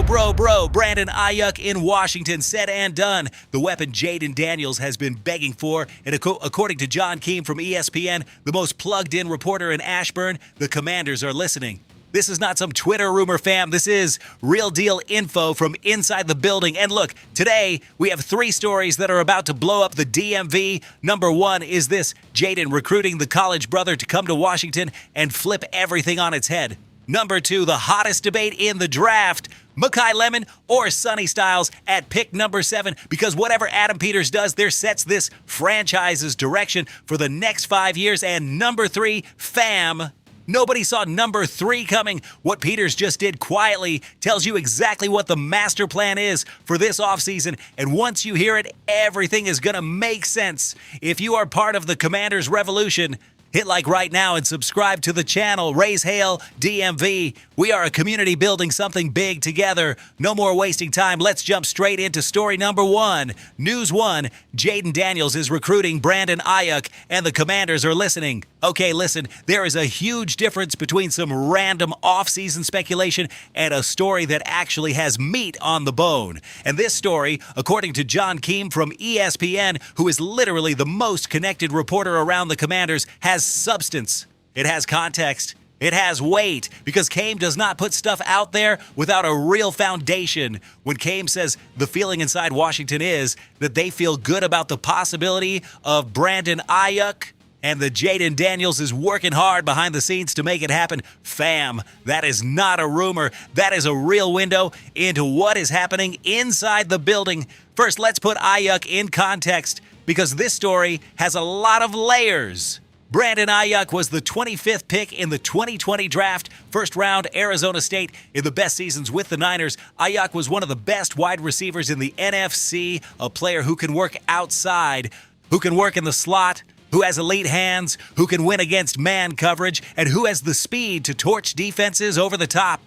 Bro. Brandon Aiyuk in Washington, said and done. The weapon Jayden Daniels has been begging for, and according to John Keim from ESPN, the most plugged-in reporter in Ashburn, the Commanders are listening. This is not some Twitter rumor, fam. This is real deal info from inside the building. And look, today we have 3 stories that are about to blow up the DMV. Number 1 is this: Jayden recruiting the college brother to come to Washington and flip everything on its head. Number 2, the hottest debate in the draft: Mekhi Lemon or Sonny Styles at pick number 7, because whatever Adam Peters does there sets this franchise's direction for the next 5 years. And number 3, fam, nobody saw number 3 coming. What Peters just did quietly tells you exactly what the master plan is for this offseason, and once you hear it, everything is going to make sense. If you are part of the Commanders revolution, hit like right now and subscribe to the channel. Raise Hail DMV. We are a community building something big together. No more wasting time. Let's jump straight into story number 1. News 1, Jayden Daniels is recruiting Brandon Aiyuk, and the Commanders are listening. Okay, listen, there is a huge difference between some random off-season speculation and a story that actually has meat on the bone. And this story, according to John Keim from ESPN, who is literally the most connected reporter around the Commanders, has substance. It has context. It has weight, because Keim does not put stuff out there without a real foundation. When Keim says the feeling inside Washington is that they feel good about the possibility of Brandon Aiyuk, and the Jayden Daniels is working hard behind the scenes to make it happen, fam, that is not a rumor. That is a real window into what is happening inside the building. First, let's put Aiyuk in context, because this story has a lot of layers. Brandon Aiyuk was the 25th pick in the 2020 draft, first round Arizona State. In the best seasons with the Niners, Aiyuk was one of the best wide receivers in the NFC, a player who can work outside, who can work in the slot, who has elite hands, who can win against man coverage, and who has the speed to torch defenses over the top.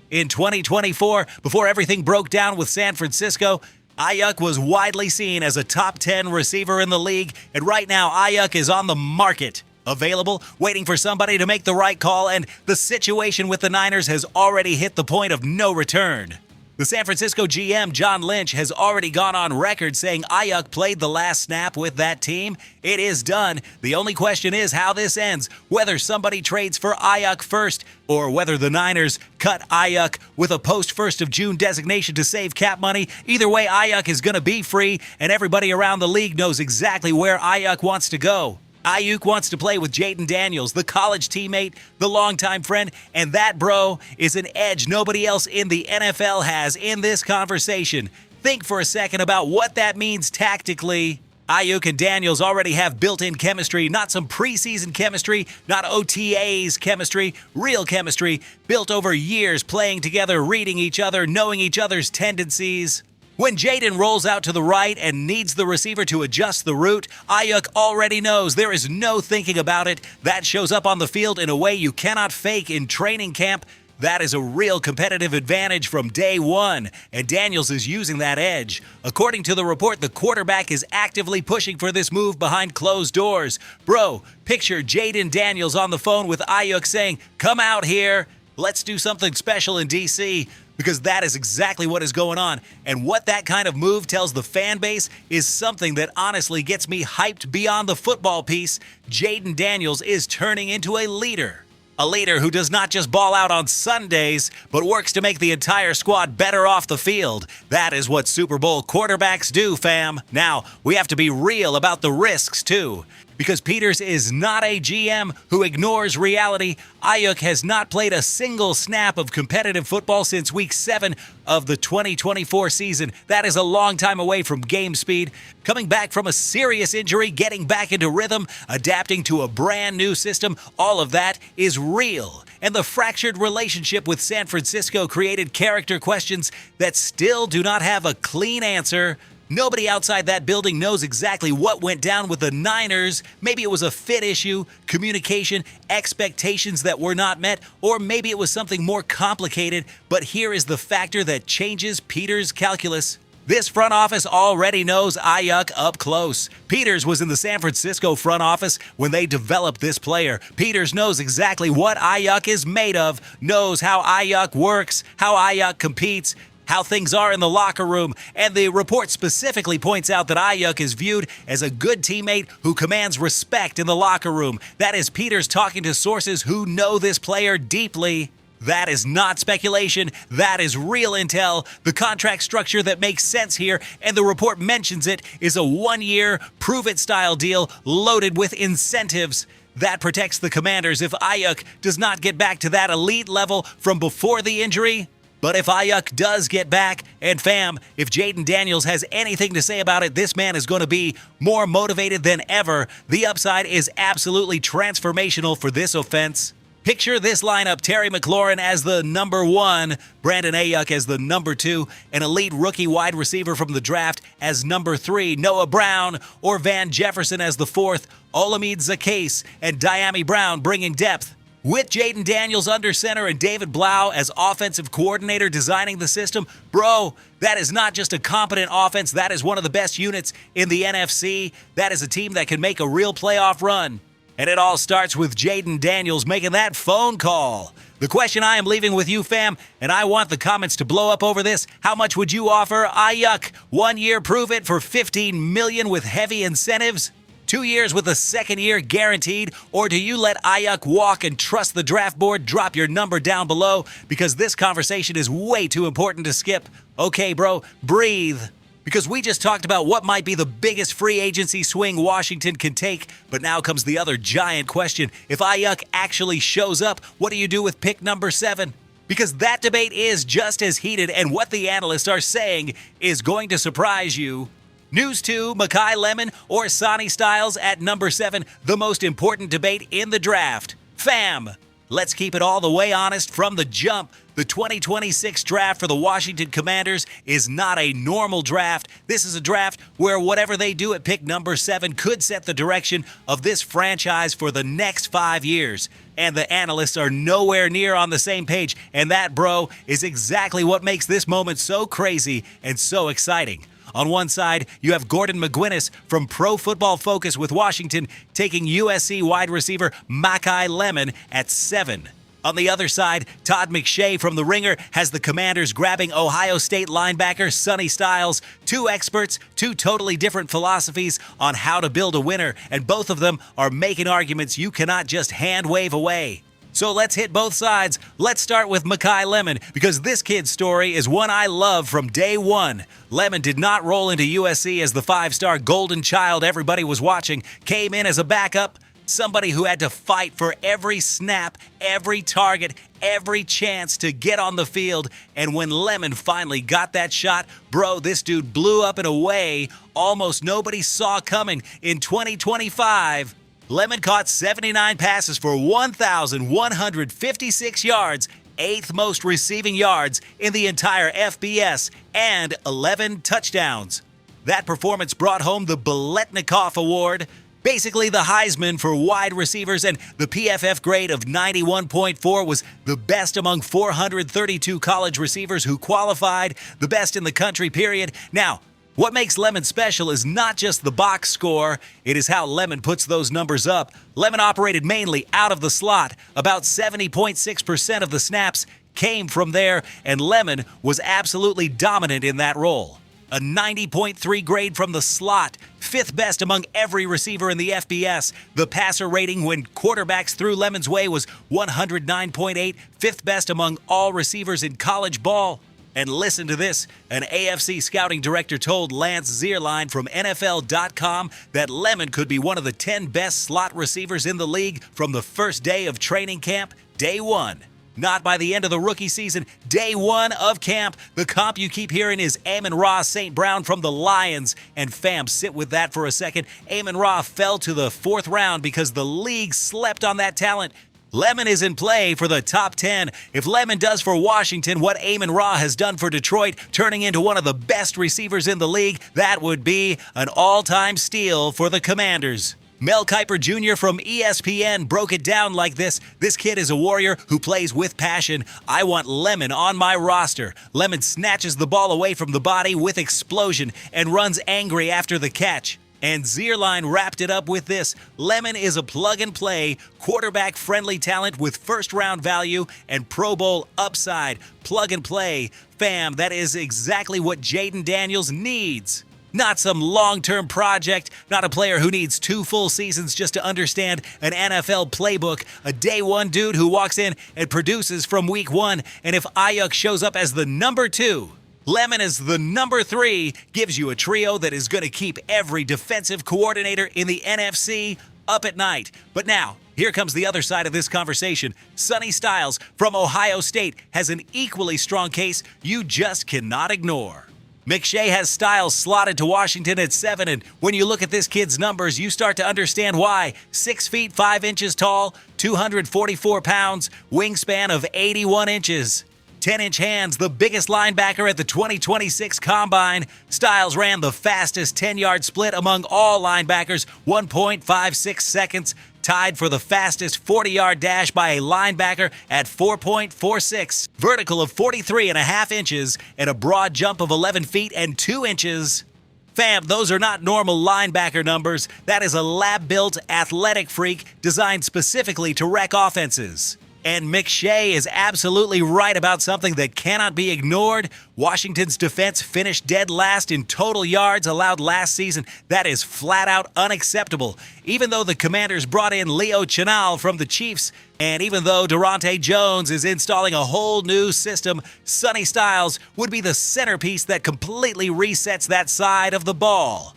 In 2024, before everything broke down with San Francisco, Aiyuk was widely seen as a top 10 receiver in the league, and right now Aiyuk is on the market, available, waiting for somebody to make the right call, and the situation with the Niners has already hit the point of no return. The San Francisco GM, John Lynch, has already gone on record saying Aiyuk played the last snap with that team. It is done. The only question is how this ends, whether somebody trades for Aiyuk first, or whether the Niners cut Aiyuk with a post-1st of June designation to save cap money. Either way, Aiyuk is going to be free, and everybody around the league knows exactly where Aiyuk wants to go. Aiyuk wants to play with Jayden Daniels, the college teammate, the longtime friend, and that, bro, is an edge nobody else in the NFL has in this conversation. Think for a second about what that means tactically. Aiyuk and Daniels already have built-in chemistry, not some preseason chemistry, not OTAs chemistry, real chemistry, built over years playing together, reading each other, knowing each other's tendencies. When Jayden rolls out to the right and needs the receiver to adjust the route, Aiyuk already knows. There is no thinking about it. That shows up on the field in a way you cannot fake in training camp. That is a real competitive advantage from day one, and Daniels is using that edge. According to the report, the quarterback is actively pushing for this move behind closed doors. Bro, picture Jayden Daniels on the phone with Aiyuk saying, "Come out here. Let's do something special in D.C." Because that is exactly what is going on. And what that kind of move tells the fan base is something that honestly gets me hyped beyond the football piece. Jayden Daniels is turning into a leader. A leader who does not just ball out on Sundays, but works to make the entire squad better off the field. That is what Super Bowl quarterbacks do, fam. Now, we have to be real about the risks, too. Because Peters is not a GM who ignores reality. Aiyuk has not played a single snap of competitive football since Week 7 of the 2024 season. That is a long time away from game speed. Coming back from a serious injury, getting back into rhythm, adapting to a brand new system, all of that is real. And the fractured relationship with San Francisco created character questions that still do not have a clean answer. Nobody outside that building knows exactly what went down with the Niners. Maybe it was a fit issue, communication, expectations that were not met, or maybe it was something more complicated. But here is the factor that changes Peters' calculus. This front office already knows Aiyuk up close. Peters was in the San Francisco front office when they developed this player. Peters knows exactly what Aiyuk is made of, knows how Aiyuk works, how Aiyuk competes, how things are in the locker room, and the report specifically points out that Aiyuk is viewed as a good teammate who commands respect in the locker room. That is Peters talking to sources who know this player deeply. That is not speculation. That is real intel. The contract structure that makes sense here, and the report mentions it, is a one-year, prove-it style deal loaded with incentives. That protects the Commanders if Aiyuk does not get back to that elite level from before the injury. But if Aiyuk does get back, and fam, if Jayden Daniels has anything to say about it, this man is going to be more motivated than ever. The upside is absolutely transformational for this offense. Picture this lineup: Terry McLaurin as the number 1, Brandon Aiyuk as the number 2, an elite rookie wide receiver from the draft as number 3, Noah Brown or Van Jefferson as the 4th, Olamide Zacchaeus and Dyami Brown bringing depth. With Jayden Daniels under center and David Blau as offensive coordinator designing the system, bro, that is not just a competent offense, that is one of the best units in the NFC. That is a team that can make a real playoff run. And it all starts with Jayden Daniels making that phone call. The question I am leaving with you, fam, and I want the comments to blow up over this: how much would you offer Aiyuk? 1 year, prove it, for $15 million with heavy incentives? 2 years with a second year guaranteed? Or do you let Aiyuk walk and trust the draft board? Drop your number down below, because this conversation is way too important to skip. Okay, bro, breathe. Because we just talked about what might be the biggest free agency swing Washington can take, but now comes the other giant question. If Aiyuk actually shows up, what do you do with pick number 7? Because that debate is just as heated, and what the analysts are saying is going to surprise you. News 2, Makai Lemon or Sonny Styles at number 7, the most important debate in the draft. Fam, let's keep it all the way honest from the jump. The 2026 draft for the Washington Commanders is not a normal draft. This is a draft where whatever they do at pick number 7 could set the direction of this franchise for the next 5 years. And the analysts are nowhere near on the same page. And that, bro, is exactly what makes this moment so crazy and so exciting. On one side, you have Gordon McGuinness from Pro Football Focus with Washington taking USC wide receiver Makai Lemon at 7. On the other side, Todd McShay from The Ringer has the Commanders grabbing Ohio State linebacker Sonny Styles. 2 experts, 2 totally different philosophies on how to build a winner, and both of them are making arguments you cannot just hand wave away. So let's hit both sides. Let's start with Makai Lemon, because this kid's story is one I love from day one. Lemon did not roll into USC as the 5-star golden child everybody was watching, came in as a backup, somebody who had to fight for every snap, every target, every chance to get on the field. And when Lemon finally got that shot, bro, this dude blew up in a way almost nobody saw coming. In 2025, Lemon caught 79 passes for 1,156 yards, 8th most receiving yards in the entire FBS, and 11 touchdowns. That performance brought home the Biletnikoff Award, basically the Heisman for wide receivers, and the PFF grade of 91.4 was the best among 432 college receivers who qualified, the best in the country, period. Now, what makes Lemon special is not just the box score, it is how Lemon puts those numbers up. Lemon operated mainly out of the slot. About 70.6% of the snaps came from there, and Lemon was absolutely dominant in that role. A 90.3 grade from the slot, 5th best among every receiver in the FBS. The passer rating when quarterbacks threw Lemon's way was 109.8, 5th best among all receivers in college ball. And listen to this, an AFC scouting director told Lance Zierlein from NFL.com that Lemon could be one of the 10 best slot receivers in the league from the first day of training camp, day 1. Not by the end of the rookie season, day 1 of camp. The comp you keep hearing is Amon-Ra St. Brown from the Lions. And fam, sit with that for a second. Amon-Ra fell to the 4th round because the league slept on that talent. Lemon is in play for the top 10. If Lemon does for Washington what Amon-Ra has done for Detroit, turning into one of the best receivers in the league, that would be an all-time steal for the Commanders. Mel Kiper Jr. from ESPN broke it down like this. This kid is a warrior who plays with passion. I want Lemon on my roster. Lemon snatches the ball away from the body with explosion and runs angry after the catch. And Zierlein wrapped it up with this: Lemon is a plug-and-play, quarterback-friendly talent with first-round value and Pro Bowl upside. Plug-and-play. Fam, that is exactly what Jayden Daniels needs. Not some long-term project, not a player who needs 2 full seasons just to understand an NFL playbook. A day one dude who walks in and produces from week 1, and if Aiyuk shows up as the number 2, Lemon as the number 3, gives you a trio that is going to keep every defensive coordinator in the NFC up at night. But now, here comes the other side of this conversation. Sonny Styles from Ohio State has an equally strong case you just cannot ignore. McShay has Styles slotted to Washington at 7, and when you look at this kid's numbers, you start to understand why. 6 feet 5 inches tall, 244 pounds, wingspan of 81 inches. 10-inch hands, the biggest linebacker at the 2026 Combine. Styles ran the fastest 10-yard split among all linebackers, 1.56 seconds, tied for the fastest 40-yard dash by a linebacker at 4.46, vertical of 43.5 inches, and a broad jump of 11 feet and 2 inches. Fam, those are not normal linebacker numbers. That is a lab-built athletic freak designed specifically to wreck offenses. And McShay is absolutely right about something that cannot be ignored. Washington's defense finished dead last in total yards allowed last season. That is flat out unacceptable. Even though the Commanders brought in Leo Chenal from the Chiefs, and even though Durante Jones is installing a whole new system, Sonny Styles would be the centerpiece that completely resets that side of the ball.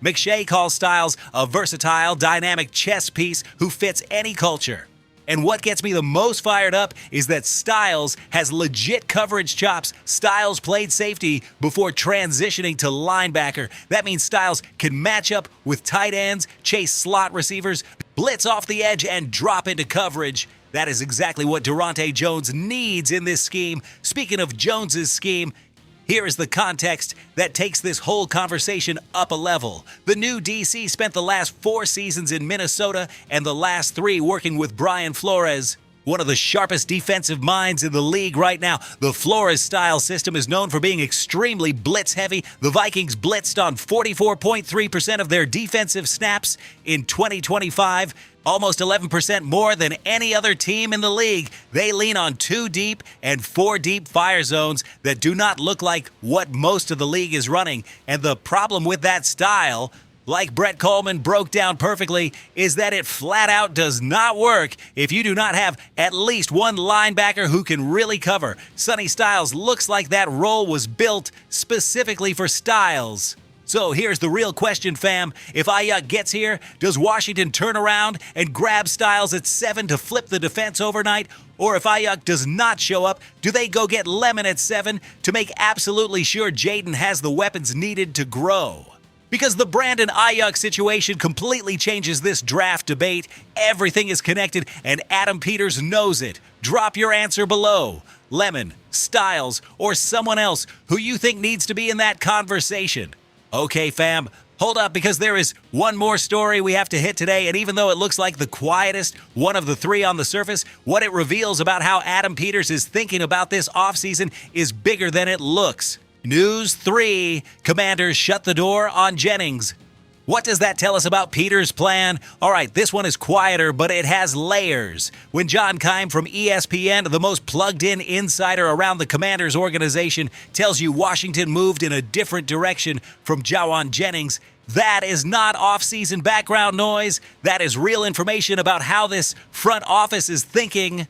McShay calls Styles a versatile, dynamic chess piece who fits any culture. And what gets me the most fired up is that Styles has legit coverage chops. Styles played safety before transitioning to linebacker. That means Styles can match up with tight ends, chase slot receivers, blitz off the edge, and drop into coverage. That is exactly what Durante Jones needs in this scheme. Speaking of Jones's scheme, here is the context that takes this whole conversation up a level. The new DC spent the last 4 seasons in Minnesota and the last 3 working with Brian Flores, one of the sharpest defensive minds in the league right now. The Flores-style system is known for being extremely blitz-heavy. The Vikings blitzed on 44.3% of their defensive snaps in 2025, almost 11% more than any other team in the league. They lean on 2 deep and 4 deep fire zones that do not look like what most of the league is running. And the problem with that style, like Brett Coleman broke down perfectly, is that it flat out does not work if you do not have at least one linebacker who can really cover. Sonny Styles looks like that role was built specifically for Styles. So here's the real question, fam. If Aiyuk gets here, does Washington turn around and grab Styles at 7 to flip the defense overnight? Or if Aiyuk does not show up, do they go get Lemon at 7 to make absolutely sure Jayden has the weapons needed to grow? Because the Brandon Aiyuk situation completely changes this draft debate. Everything is connected, and Adam Peters knows it. Drop your answer below. Lemon, Styles, or someone else who you think needs to be in that conversation. Okay, fam, hold up, because there is one more story we have to hit today, and even though it looks like the quietest one of the 3 on the surface, what it reveals about how Adam Peters is thinking about this offseason is bigger than it looks. News 3, Commanders shut the door on Jennings. What does that tell us about Peters' plan? All right, this one is quieter, but it has layers. When John Keim from ESPN, the most plugged-in insider around the Commanders organization, tells you Washington moved in a different direction from Jauan Jennings, that is not off-season background noise. That is real information about how this front office is thinking.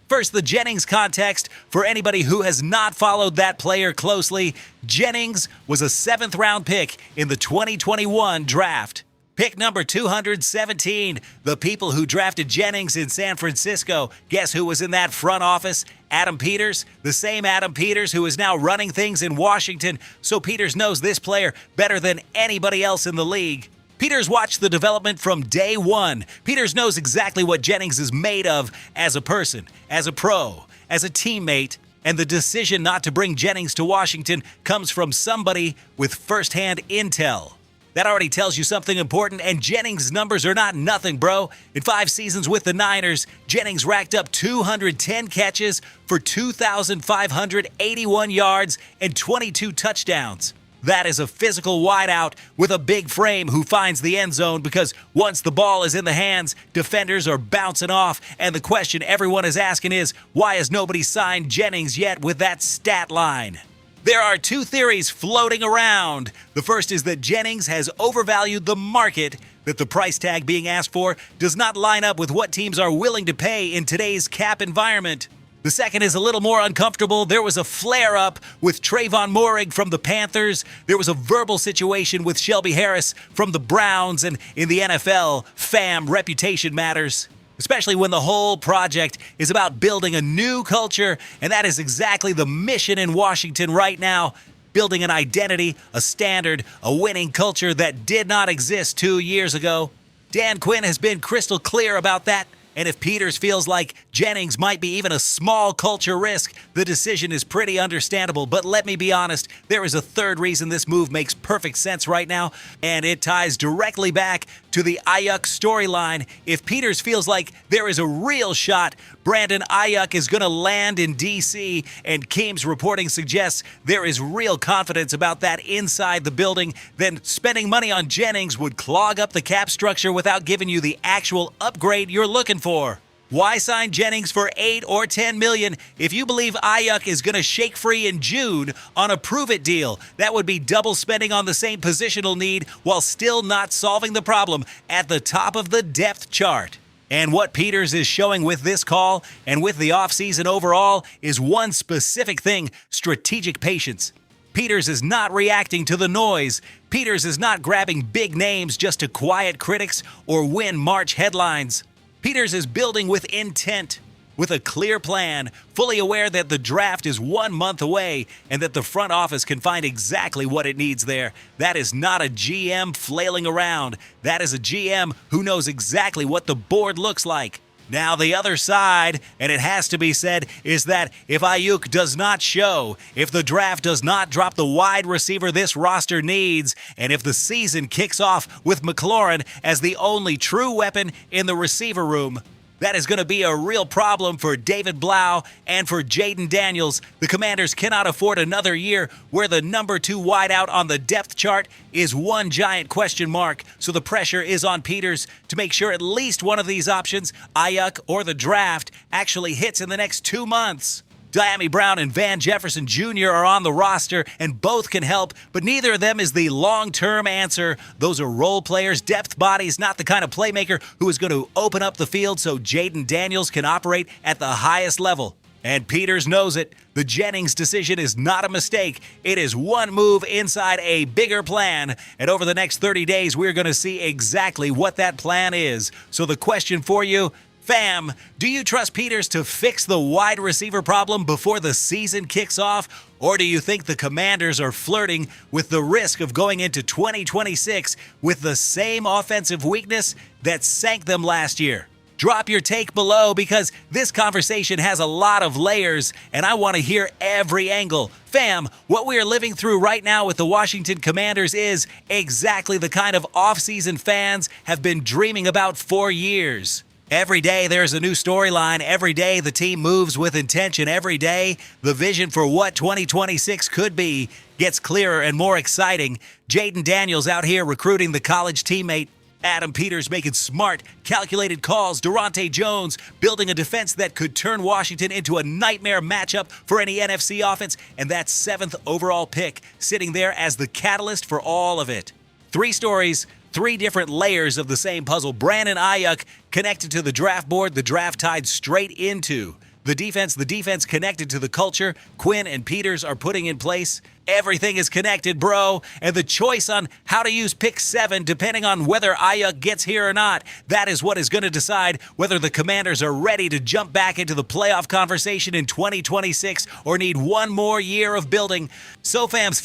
First, the Jennings context. For anybody who has not followed that player closely, Jennings was a 7th-round pick in the 2021 draft. Pick number 217. The people who drafted Jennings in San Francisco, guess who was in that front office? Adam Peters, the same Adam Peters who is now running things in Washington. So Peters knows this player better than anybody else in the league. Peters watched the development from day one. Peters knows exactly what Jennings is made of as a person, as a pro, as a teammate, and the decision not to bring Jennings to Washington comes from somebody with first-hand intel. That already tells you something important, and Jennings' numbers are not nothing, bro. In 5 seasons with the Niners, Jennings racked up 210 catches for 2,581 yards and 22 touchdowns. That is a physical wideout with a big frame who finds the end zone, because once the ball is in the hands, defenders are bouncing off, and the question everyone is asking is, why has nobody signed Jennings yet with that stat line? There are two theories floating around. The first is that Jennings has overvalued the market, that the price tag being asked for does not line up with what teams are willing to pay in today's cap environment. The second is a little more uncomfortable. There was a flare-up with Trayvon Moehrig from the Panthers. There was a verbal situation with Shelby Harris from the Browns, and in the NFL, fam, reputation matters. Especially when the whole project is about building a new culture, and that is exactly the mission in Washington right now. Building an identity, a standard, a winning culture that did not exist 2 years ago. Dan Quinn has been crystal clear about that. And if Peters feels like Jennings might be even a small culture risk, the decision is pretty understandable. But let me be honest, there is a third reason this move makes perfect sense right now, and it ties directly back to the Aiyuk storyline. If Peters feels like there is a real shot Brandon Aiyuk is going to land in D.C., and Keem's reporting suggests there is real confidence about that inside the building, then spending money on Jennings would clog up the cap structure without giving you the actual upgrade you're looking for. Why sign Jennings for $8 or $10 million if you believe Aiyuk is going to shake free in June on a prove-it deal? That would be double spending on the same positional need while still not solving the problem at the top of the depth chart. And what Peters is showing with this call and with the offseason overall is one specific thing: strategic patience. Peters is not reacting to the noise. Peters is not grabbing big names just to quiet critics or win March headlines. Peters is building with intent, with a clear plan, fully aware that the draft is 1 month away and that the front office can find exactly what it needs there. That is not a GM flailing around. That is a GM who knows exactly what the board looks like. Now, the other side, and it has to be said, is that if Aiyuk does not show, if the draft does not drop the wide receiver this roster needs, and if the season kicks off with McLaurin as the only true weapon in the receiver room, that is going to be a real problem for David Blau and for Jayden Daniels. The Commanders cannot afford another year where the number 2 wideout on the depth chart is one giant question mark. So the pressure is on Peters to make sure at least one of these options, Aiyuk or the draft, actually hits in the next 2 months. Dyami Brown and Van Jefferson Jr. are on the roster, and both can help, but neither of them is the long-term answer. Those are role players, depth bodies, not the kind of playmaker who is going to open up the field so Jayden Daniels can operate at the highest level. And Peters knows it. The Jennings decision is not a mistake. It is one move inside a bigger plan, and over the next 30 days, we're going to see exactly what that plan is. So the question for you, fam, do you trust Peters to fix the wide receiver problem before the season kicks off? Or do you think the Commanders are flirting with the risk of going into 2026 with the same offensive weakness that sank them last year? Drop your take below, because this conversation has a lot of layers and I want to hear every angle. Fam, what we are living through right now with the Washington Commanders is exactly the kind of offseason fans have been dreaming about for years. Every day there's a new storyline. Every day the team moves with intention. Every day the vision for what 2026 could be gets clearer and more exciting. Jayden Daniels out here recruiting the college teammate. Adam Peters making smart, calculated calls. Durante Jones building a defense that could turn Washington into a nightmare matchup for any NFC offense. And that 7th overall pick sitting there as the catalyst for all of it. 3 stories, 3 different layers of the same puzzle. Brandon Aiyuk connected to the draft board, the draft tied straight into the defense connected to the culture Quinn and Peters are putting in place. Everything is connected, bro. And the choice on how to use pick 7, depending on whether Aiyuk gets here or not, that is what is going to decide whether the Commanders are ready to jump back into the playoff conversation in 2026 or need one more year of building. So fams,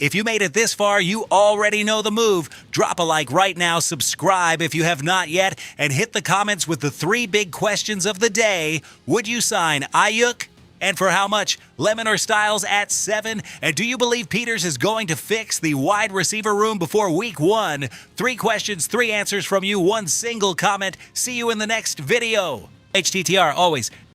if you made it this far, you already know the move. Drop a like right now, subscribe if you have not yet, and hit the comments with the 3 big questions of the day. Would you sign Aiyuk? And for how much? Lemon or Styles at 7? And do you believe Peters is going to fix the wide receiver room before week 1? 3 questions, 3 answers from you, 1 single comment. See you in the next video. HTTR, always